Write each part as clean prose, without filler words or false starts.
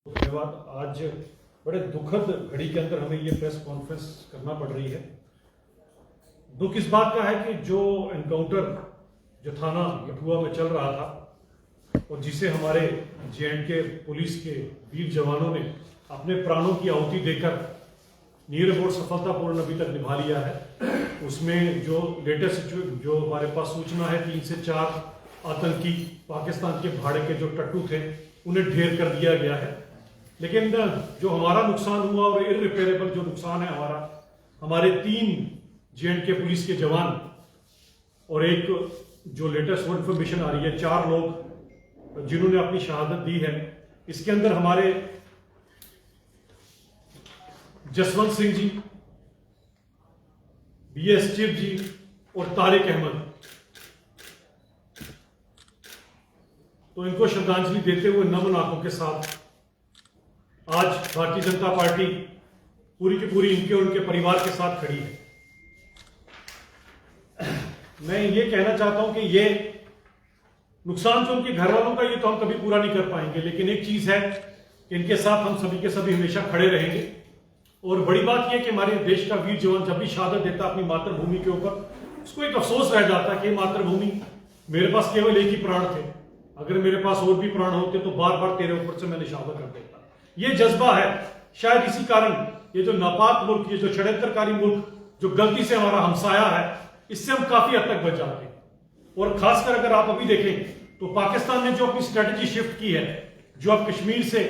धन्यवाद। आज बड़े दुखद घड़ी के अंदर हमें ये प्रेस कॉन्फ्रेंस करना पड़ रही है। दुख इस बात का है कि जो एनकाउंटर जो थाना कठुआ में चल रहा था और जिसे हमारे जे.एंड.के पुलिस के वीर जवानों ने अपने प्राणों की आहुति देकर नियर अबाउट सफलतापूर्ण अभी तक निभा लिया है, उसमें जो लेटेस्ट जो हमारे पास सूचना है 3 से 4 आतंकी पाकिस्तान के भाड़े के जो टट्टू थे उन्हें ढेर कर दिया गया है। लेकिन जो हमारा नुकसान हुआ और इररिपेयरेबल जो नुकसान है हमारे 3 जे.एंड.के पुलिस के जवान और एक जो लेटेस्ट इंफॉर्मेशन आ रही है 4 लोग जिन्होंने अपनी शहादत दी है। इसके अंदर हमारे जसवंत सिंह जी, बी.एस. चिब जी और तारिक अहमद, तो इनको श्रद्धांजलि देते हुए नमन आंखों के साथ आज भारतीय जनता पार्टी पूरी की पूरी इनके और उनके परिवार के साथ खड़ी है। मैं ये कहना चाहता हूं कि ये नुकसान जो उनके घर वालों का ये तो हम कभी पूरा नहीं कर पाएंगे, लेकिन एक चीज है कि इनके साथ हम सभी के सभी हमेशा खड़े रहेंगे। और बड़ी बात यह कि हमारे देश का वीर जवान जब भी शहादत देता अपनी मातृभूमि के ऊपर, उसको एक अफसोस रह जाता है कि मातृभूमि, मेरे पास केवल एक ही प्राण थे, अगर मेरे पास और भी प्राण होते तो बार बार तेरे ऊपर से मैंने शहादत कर देता। ये जज्बा है, शायद इसी कारण ये जो नापाक मुल्क, ये जो षड्यंत्रकारी मुल्क जो गलती से हमारा हमसाया है, इससे हम काफी हद तक बच जाते हैं। और खासकर अगर आप अभी देखें तो पाकिस्तान ने जो अपनी स्ट्रेटेजी शिफ्ट की है, जो अब कश्मीर से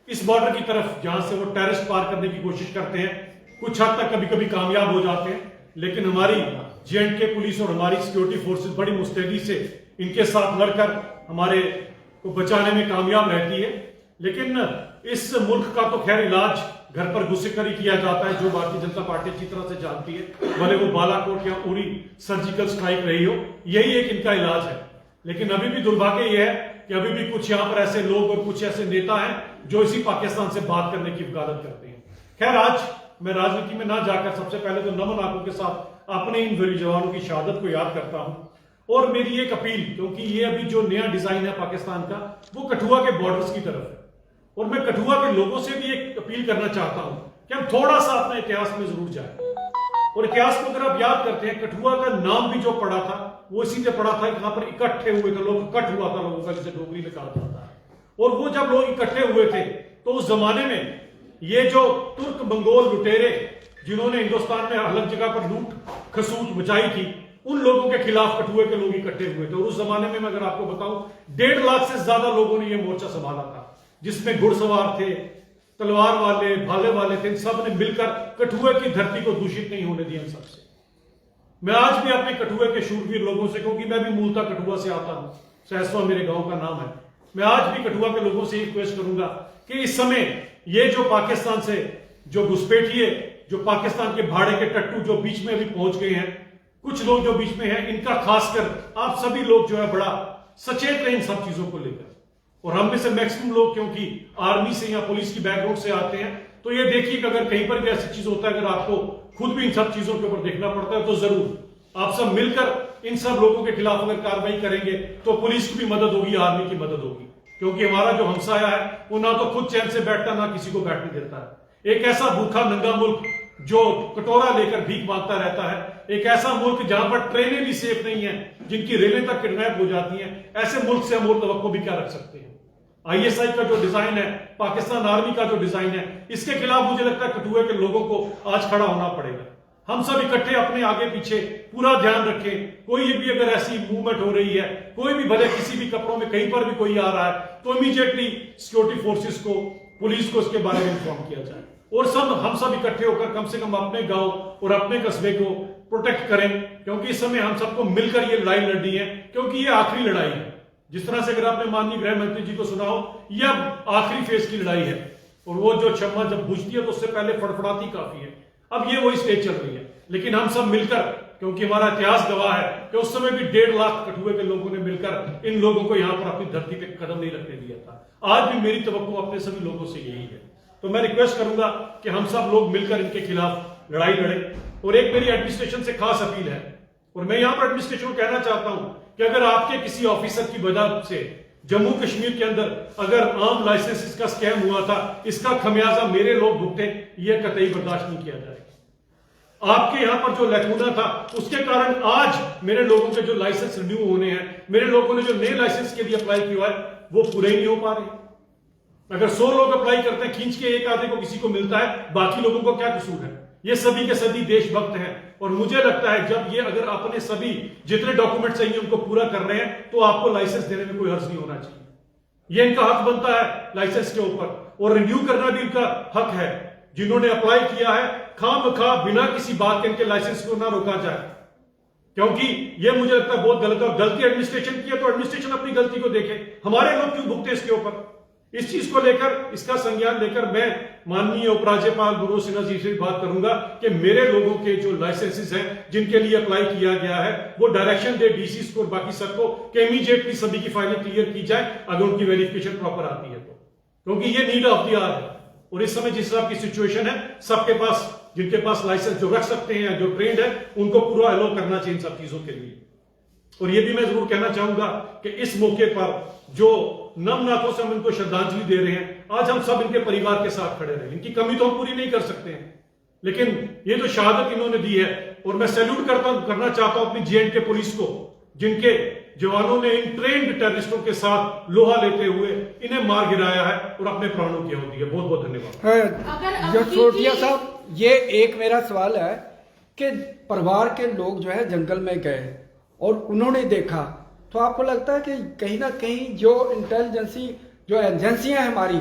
इस बॉर्डर की तरफ जहां से वो टेररिस्ट पार करने की कोशिश करते हैं, कुछ हद तक कभी कभी कामयाब हो जाते हैं, लेकिन हमारी जे.एंड.के पुलिस और हमारी सिक्योरिटी फोर्सेस बड़ी मुस्तैदी से इनके साथ लड़कर हमारे को बचाने में कामयाब रहती है। लेकिन इस मुल्क का तो खैर इलाज घर पर घुस कर ही किया जाता है, जो भारतीय जनता पार्टी अच्छी तरह से जानती है, भले वो बालाकोट या उरी सर्जिकल स्ट्राइक रही हो, यही एक इनका इलाज है। लेकिन अभी भी दुर्भाग्य यह है कि अभी भी कुछ यहां पर ऐसे लोग और कुछ ऐसे नेता हैं जो इसी पाकिस्तान से बात करने की वकालत करते हैं। खैर, आज मैं राजनीति में ना जाकर सबसे पहले तो नमन आंखों के साथ अपने इन वीर जवानों की शहादत को याद करता हूं। और मेरी एक अपील, क्योंकि ये अभी जो नया डिजाइन है पाकिस्तान का, वो कठुआ के बॉर्डर्स की तरफ है, और मैं कठुआ के लोगों से भी एक अपील करना चाहता हूं कि हम थोड़ा सा अपने इतिहास में जरूर जाएं। और इतिहास को अगर आप याद करते हैं, कठुआ का नाम भी जो पड़ा था वो इसी से पड़ा था, यहां पर इकट्ठे हुए थे लोग, इकट्ठ हुआ था लोगों का, जिसे डोगरी में कहा जाता है। और वो जब लोग इकट्ठे हुए थे तो उस जमाने में ये जो तुर्क मंगोल लुटेरे जिन्होंने हिंदुस्तान में अलग जगह पर लूट खसूट मचाई थी, उन लोगों के खिलाफ कठुए के लोग इकट्ठे हुए थे। और उस जमाने में मैं अगर आपको बताऊं, 1.5 लाख से ज्यादा लोगों ने यह मोर्चा संभाला था, जिसमें घुड़सवार थे, तलवार वाले, भाले वाले थे, सब ने मिलकर कठुए की धरती को दूषित नहीं होने दिया। सबसे मैं आज भी अपने कठुए के शूरवीर लोगों से, क्योंकि मैं भी मूलतः कठुआ से आता हूं, सहसवा मेरे गांव का नाम है, मैं आज भी कठुआ के लोगों से रिक्वेस्ट करूंगा कि इस समय ये जो पाकिस्तान से जो घुसपैठिए, जो पाकिस्तान के भाड़े के टट्टू जो बीच में अभी पहुंच गए हैं, कुछ लोग जो बीच में हैं, इनका खासकर आप सभी लोग जो है बड़ा सचेत रहे इन सब चीजों को लेकर। और हम में से मैक्सिमम लोग क्योंकि आर्मी से या पुलिस की बैकग्राउंड से आते हैं, तो ये देखिए कि अगर कहीं पर भी ऐसी चीज होता है, अगर आपको खुद भी इन सब चीजों के ऊपर देखना पड़ता है, तो जरूर आप सब मिलकर इन सब लोगों के खिलाफ अगर कार्रवाई करेंगे तो पुलिस की भी मदद होगी, आर्मी की मदद होगी। क्योंकि हमारा जो हमसाया है वो ना तो खुद चैन से बैठता, ना किसी को बैठने देता है। एक ऐसा भूखा नंगा मुल्क जो कटोरा लेकर भीख मांगता रहता है, एक ऐसा मुल्क जहां पर ट्रेनें भी सेफ नहीं है, जिनकी रेलें तक किडनैप हो जाती हैं, ऐसे मुल्क से हम और तवक्को भी क्या रख सकते हैं। ISI का जो डिजाइन है, पाकिस्तान आर्मी का जो डिजाइन है, इसके खिलाफ मुझे लगता है कठुए के लोगों को आज खड़ा होना पड़ेगा। हम सब इकट्ठे अपने आगे पीछे पूरा ध्यान रखें। कोई भी अगर ऐसी मूवमेंट हो रही है, कोई भी भले किसी भी कपड़ों में कहीं पर भी कोई आ रहा है, तो इमीडिएटली सिक्योरिटी फोर्सेस को, पुलिस को इसके बारे में इन्फॉर्म किया जाए। और हम सब इकट्ठे होकर कम से कम अपने गांव और अपने कस्बे को प्रोटेक्ट करें, क्योंकि इस समय हम सबको मिलकर ये लड़ाई लड़नी है, क्योंकि ये आखिरी लड़ाई है। जिस तरह से अगर आपने माननीय गृह मंत्री जी को सुना हो, यह अब आखिरी फेज की लड़ाई है, और वो जो क्षमा जब बुझती है तो उससे पहले फड़फड़ाती काफी है। अब ये वही स्टेज चल रही है, लेकिन हम सब मिलकर, क्योंकि हमारा इतिहास गवाह है कि उस समय भी 1.5 लाख कठुए के लोगों ने मिलकर इन लोगों को यहां पर अपनी धरती पे कदम नहीं रखने दिया था। आज भी मेरी तवक्को अपने सभी लोगों से यही है। तो मैं रिक्वेस्ट करूंगा कि हम सब लोग मिलकर इनके खिलाफ लड़ाई लड़ें। और एक मेरी एडमिनिस्ट्रेशन से खास अपील है, और मैं यहां पर एडमिनिस्ट्रेशन को कहना चाहता हूं कि अगर आपके किसी ऑफिसर की वजह से जम्मू कश्मीर के अंदर अगर आर्म लाइसेंसेस का स्कैम हुआ था, इसका खमियाजा मेरे लोग भुगते, यह कतई बर्दाश्त नहीं किया जाएगा। आपके यहां पर जो लैकूना था, उसके कारण आज मेरे लोगों के जो लाइसेंस रिन्यू होने हैं, मेरे लोगों ने जो नए लाइसेंस के लिए अप्लाई किया है, वो पूरे ही नहीं हो पा रहे। अगर 100 लोग अप्लाई करते हैं, खींच के एक आधे को किसी को मिलता है, बाकी लोगों को क्या कसूर है? ये सभी के सभी देशभक्त हैं, और मुझे लगता है जब ये अगर अपने सभी जितने डॉक्यूमेंट चाहिए उनको पूरा कर रहे हैं, तो आपको लाइसेंस देने में कोई हर्ज नहीं होना चाहिए। ये इनका हक बनता है लाइसेंस के ऊपर, और रिन्यू करना भी इनका हक है। जिन्होंने अप्लाई किया है, खामखा बिना किसी बात के इनके लाइसेंस को ना रोका जाए, क्योंकि ये मुझे लगता है बहुत गलत है। और गलती एडमिनिस्ट्रेशन की है तो एडमिनिस्ट्रेशन अपनी गलती को देखे, हमारे लोग क्यों भुगते इसके ऊपर? इस चीज को लेकर, इसका संज्ञान लेकर मैं माननीय उपराज्यपाल मनोज सिन्हा जी से बात करूंगा कि मेरे लोगों के जो लाइसेंसेस हैं जिनके लिए अप्लाई किया गया है, वो डायरेक्शन दे डीसी को और बाकी सबको कि इमीडिएटली सभी की फाइलें क्लियर की जाए अगर उनकी वेरिफिकेशन प्रॉपर आती है तो, क्योंकि ये नीड ऑफ द आवर है। और इस समय जिस तरह की सिचुएशन है, सबके पास, जिनके पास लाइसेंस जो रख सकते हैं, जो ट्रेंड है, उनको पूरा अलो करना चाहिए इन सब चीजों के लिए। और ये भी मैं जरूर कहना चाहूंगा कि इस मौके पर जो नम नाथों से हम इनको श्रद्धांजलि दे रहे हैं, आज हम सब इनके परिवार के साथ खड़े रहे। इनकी कमी तो हम पूरी नहीं कर सकते हैं, लेकिन ये जो शहादत इन्होंने दी है, और मैं सैल्यूट करना चाहता हूं अपनी जेएंडके पुलिस को, जिनके जवानों ने इन ट्रेंड टेररिस्टों के साथ लोहा लेते हुए इन्हें मार गिराया है और अपने प्राणों की आहुति है। बहुत बहुत धन्यवाद। जसरोटिया साहब, ये एक मेरा सवाल है कि परिवार के लोग जो है जंगल में गए और उन्होंने देखा, तो आपको लगता है कि कहीं ना कहीं जो इंटेलिजेंसी जो एजेंसियां हैं हमारी,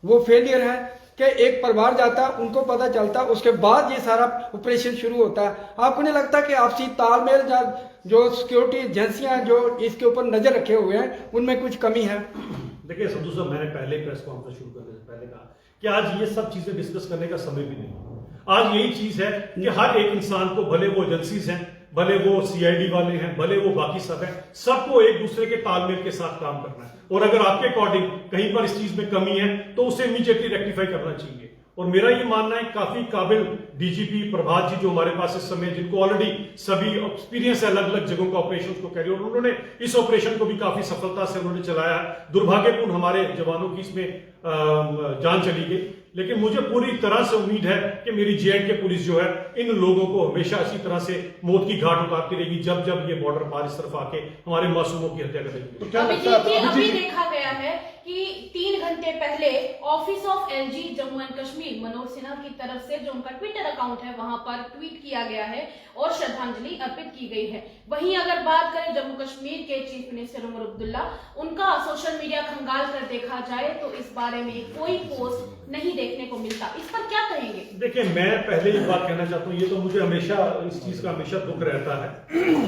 वो फेलियर है कि एक परिवार जाता, उनको पता चलता, उसके बाद ये सारा ऑपरेशन शुरू होता है? आपको नहीं लगता कि आपसी तालमेल जो सिक्योरिटी एजेंसियां जो इसके ऊपर नजर रखे हुए हैं, उनमें कुछ कमी है? देखिए संधू साहब, मैंने पहले प्रेस कॉन्फ्रेंस शुरू करने से पहले कहा कि आज ये सब चीजें डिस्कस करने का समय भी नहीं। आज यही चीज है कि हर एक इंसान को, भले वो एजेंसीज हैं, भले वो सीआईडी वाले हैं, भले वो बाकी सब हैं, सबको एक दूसरे के तालमेल के साथ काम करना है। और अगर आपके अकॉर्डिंग कहीं पर इस चीज में कमी है तो उसे इमीडिएटली रेक्टिफाई करना चाहिए। और मेरा ये मानना है, काफी काबिल डीजीपी प्रभात जी जो हमारे पास इस समय, जिनको ऑलरेडी सभी एक्सपीरियंस है अलग अलग जगहों का ऑपरेशन को कैरी, और उन्होंने इस ऑपरेशन को भी काफी सफलता से उन्होंने चलाया। दुर्भाग्यपूर्ण हमारे जवानों की इसमें जान चली गई, लेकिन मुझे पूरी तरह से उम्मीद है कि मेरी जेएंडके पुलिस जो है इन लोगों को हमेशा इसी तरह से मौत की घाट उतारती रहेगी जब जब ये बॉर्डर पार इस तरफ आके हमारे मासूमों की हत्या करेगी। तो क्या अभी देखा गया है कि 3 घंटे पहले office of LG Jammu and Kashmir Manoj Sinha की तरफ से जो उनका ट्विटर अकाउंट है, वहां पर ट्वीट किया गया है और श्रद्धांजलि अर्पित की गई है। वहीं अगर बात करें जम्मू कश्मीर के चीफ मिनिस्टर उमर अब्दुल्ला, उनका सोशल मीडिया खंगाल कर देखा जाए तो इस बारे में कोई पोस्ट नहीं देखने को मिलता। इस पर क्या कहेंगे? देखिए, मैं पहले ही बात कहना चाहता हूँ, ये तो मुझे हमेशा इस चीज का हमेशा दुख रहता है,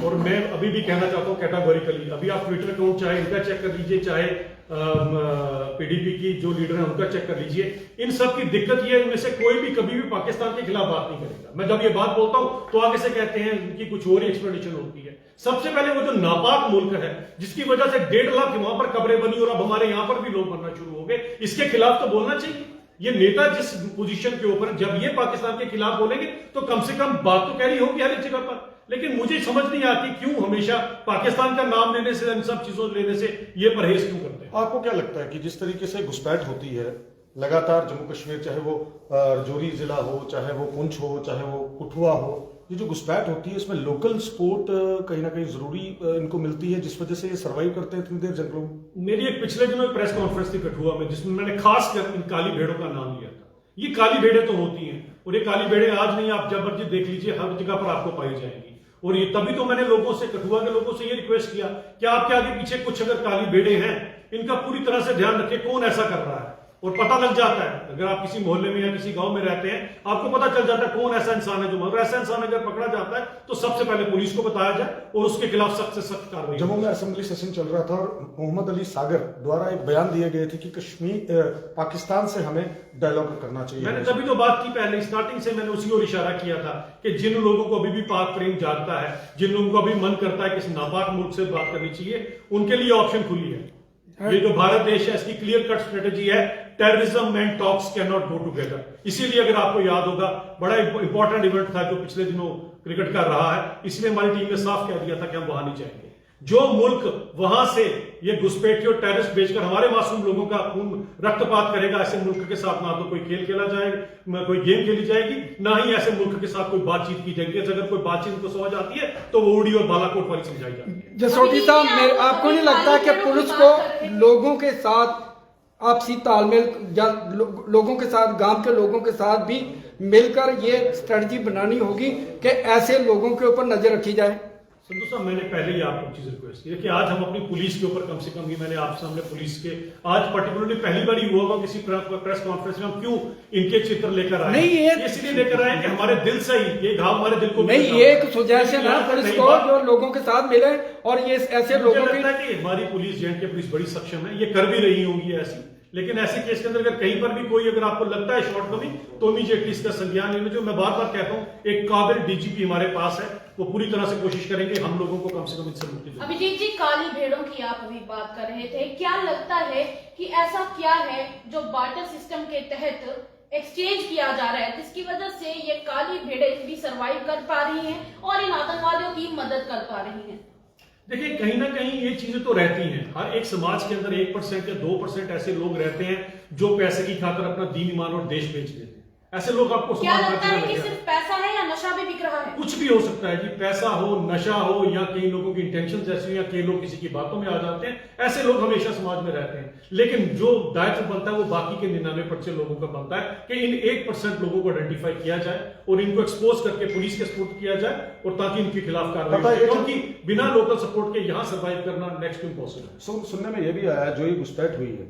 और मैं अभी भी कहना चाहता हूँ कैटेगोरिकली, अभी आप ट्विटर अकाउंट चाहे इनका चेक कर लीजिए, चाहे पीडीपी की जो लीडर है उनका चेक कर लीजिए, इन सब की दिक्कत ये है, इनमें से कोई भी कभी भी पाकिस्तान के खिलाफ बात नहीं करेगा। मैं जब ये बात बोलता हूं तो आगे से कहते हैं उनकी कुछ और ही एक्सप्लेनेशन होती है। सबसे पहले वो जो नापाक मुल्क है, जिसकी वजह से 1.5 लाख वहां पर कब्रें बनी और अब हमारे यहां पर भी लोग मरना शुरू हो गए, इसके खिलाफ तो बोलना चाहिए। ये नेता जिस पोजीशन के ऊपर, जब ये पाकिस्तान के खिलाफ बोलेंगे तो कम से कम बात तो कह रही होगी हर एक जगह पर। लेकिन मुझे समझ नहीं आती क्यों हमेशा पाकिस्तान का नाम लेने से, इन सब चीजों लेने से ये परहेज क्यों करते हैं? आपको क्या लगता है कि जिस तरीके से घुसपैठ होती है लगातार जम्मू कश्मीर, चाहे वो राजौरी जिला हो, चाहे वो पुंछ हो, चाहे वो कठुआ हो, ये जो घुसपैठ होती है इसमें लोकल सपोर्ट कहीं ना कहीं जरूरी इनको मिलती है, जिस वजह से ये सर्वाइव करते हैं इतनी देर जंगलों में? मेरी एक पिछले दिनों एक प्रेस कॉन्फ्रेंस थी कठुआ में, जिसमें मैंने खास कर इन काली भेड़ों का नाम लिया था। ये काली भेड़ें तो होती हैं, और ये काली भेड़ें आज नहीं, आप जब मर्जी देख लीजिए, हर जगह पर आपको पाई जाएंगी। और ये तभी तो मैंने लोगों से, कठुआ के लोगों से ये रिक्वेस्ट किया कि आपके आगे पीछे कुछ अगर काली भेड़ें हैं, इनका पूरी तरह से ध्यान रखें कौन ऐसा कर रहा है। और पता लग जाता है, अगर आप किसी मोहल्ले में या किसी गांव में रहते हैं, आपको पता चल जाता है कौन ऐसा इंसान है जो, अगर ऐसा इंसान अगर पकड़ा जाता है तो सबसे पहले पुलिस को बताया जाए और उसके खिलाफ सख्त से सख्त कार्रवाई। जम्मू में असेंबली सेशन चल रहा था और मोहम्मद अली सागर द्वारा एक बयान दिए गए थे कि कश्मीर पाकिस्तान से हमें डायलॉग करना चाहिए। मैंने तभी तो बात की, पहले स्टार्टिंग से मैंने उसी ओर इशारा किया था कि जिन लोगों को अभी भी पाक प्रेम जागता है, जिन लोगों को अभी मन करता है कि इस नापाक मुल्क से बात करनी चाहिए, उनके लिए ऑप्शन खुली है। ये जो भारत देश है, इसकी क्लियर कट स्ट्रेटेजी है, terrorism and talks can not go together. इसीलिए अगर आपको याद होगा, बड़ा इंपॉर्टेंट इवेंट था जो पिछले दिनों क्रिकेट का रहा है, इसमें हमारी टीम ने साफ कह दिया था कि हम वहां नहीं जाएंगे। जो मुल्क वहां से ये घुसपैठी और टेररिस्ट बेचकर हमारे मासूम लोगों का खून रक्तपात करेगा, ऐसे मुल्क के साथ ना तो कोई खेल खेला जाएगा, कोई गेम खेली जाएगी, ना ही ऐसे मुल्क के साथ कोई बातचीत की जाएगी। अगर कोई बातचीत को समझ आती है तो वो उड़ी और बालाकोट वाली समझाई जाती है। जसोटी साहब, आपको नहीं लगता कि पुलिस को लोगों के साथ आपसी तालमेल या लोगों के साथ, गांव के लोगों के साथ भी मिलकर ये स्ट्रेटजी बनानी होगी कि ऐसे लोगों के ऊपर नजर रखी जाए? संधू साहब, मैंने पहले ही आपको चीज रिक्वेस्ट की कि आज हम अपनी पुलिस के ऊपर कम से कम, ही मैंने आप सामने पुलिस के आज पर्टिकुलरली पहली बार ही हुआ होगा किसी प्रेस कॉन्फ्रेंस में हम क्यों इनके चित्र लेकर आए, नहीं, ये इसलिए लेकर आए कि हमारे दिल से ही ये घाव हमारे दिल को नहीं, ये एक सुजेशन है पुलिस को जो लोगों के साथ मिले और ये ऐसे लोगों लगता है कि हमारी पुलिस, जेएंडके पुलिस बड़ी सक्षम है, ये कर भी रही होंगी ऐसी। लेकिन ऐसे केस के अंदर अगर कहीं पर भी कोई अगर आपको लगता है शॉर्टकमी तो इमीडिएटली इसका संज्ञान लेने। जो मैं बार बार कहता हूं, एक काबिल डीजीपी हमारे पास है, वो पूरी तरह से कोशिश करेंगे हम लोगों को कम से कम इनसे मुक्ति दें। अभिजीत जी, काली भेड़ों की आप अभी बात कर रहे थे, क्या लगता है कि ऐसा क्या है जो बार्टर सिस्टम के तहत एक्सचेंज किया जा रहा है जिसकी वजह से ये काली भेड़ें भी सरवाइव कर पा रही हैं और इन आतंकवादियों की मदद कर पा रही हैं? देखिए, कहीं ना कहीं ये चीजें तो रहती हैं। हर एक समाज के अंदर 1% या 2% ऐसे लोग रहते हैं जो पैसे की खातिर अपना दीन ईमान और देश बेच देते हैं। ऐसे लोग आपको क्या लगता है कि सिर्फ पैसा है या नशा भी बिक रहा है? कुछ भी हो सकता है जी, पैसा हो, नशा हो, या कई लोगों की इंटेंशन ऐसी, या कई लोग किसी की बातों में आ जाते हैं। ऐसे लोग हमेशा समाज में रहते हैं, लेकिन जो दायित्व बनता है वो बाकी के 99% लोगों का बनता है कि इन 1% लोगों को आइडेंटिफाई किया जाए और इनको एक्सपोज करके पुलिस के सपोर्ट किया जाए और ताकि इनके खिलाफ कार्रवाई, क्योंकि बिना लोकल सपोर्ट के यहाँ सर्वाइव करना नेक्स्ट टू इम्पॉसिबल है। सुनने में यह भी आया, जो ये घुसपैठ हुई है,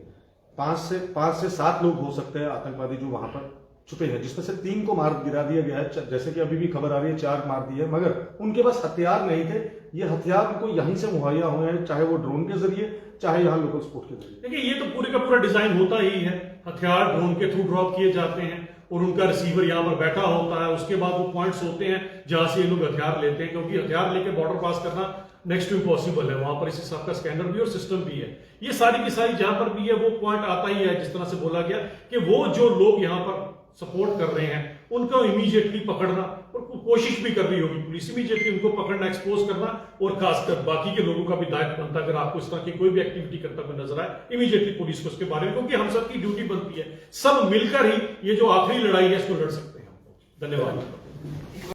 5 से 7 लोग हो सकते हैं आतंकवादी जो वहां पर छुपे हैं, जिसमें से 3 को मार गिरा दिया गया है, जैसे कि अभी भी खबर आ रही है 4 मार दिए, मगर उनके पास हथियार नहीं थे। ये हथियार उनको यहीं से मुहैया हुए हैं, चाहे वो ड्रोन के जरिए, चाहे यहाँ लोकल सपोर्ट के जरिए। देखिए, ये तो पूरे का पूरा डिजाइन होता ही है। हथियार ड्रोन के थ्रू ड्रॉप किए जाते हैं और उनका रिसीवर यहाँ पर बैठा होता है। उसके बाद वो पॉइंट्स होते हैं जहां से ये लोग हथियार लेते हैं, क्योंकि हथियार लेके बॉर्डर पास करना नेक्स्ट टू इम्पॉसिबल है। वहां पर इस हिसाब का स्कैनर भी और सिस्टम भी है। ये सारी की सारी जहां पर भी है वो पॉइंट आता ही है, जिस तरह से बोला गया कि वो जो लोग यहाँ पर सपोर्ट कर रहे हैं उनको इमीडिएटली पकड़ना, और कोशिश भी कर रही होगी पुलिस इमीडिएटली उनको पकड़ना, एक्सपोज करना, और खासकर बाकी के लोगों का भी दायित्व बनता है अगर आपको इस तरह की कोई भी एक्टिविटी करता हुआ नजर आए इमीडिएटली पुलिस को उसके बारे में, क्योंकि हम सबकी ड्यूटी बनती है, सब मिलकर ही ये जो आखिरी लड़ाई है इसको लड़ सकते हैं। धन्यवाद।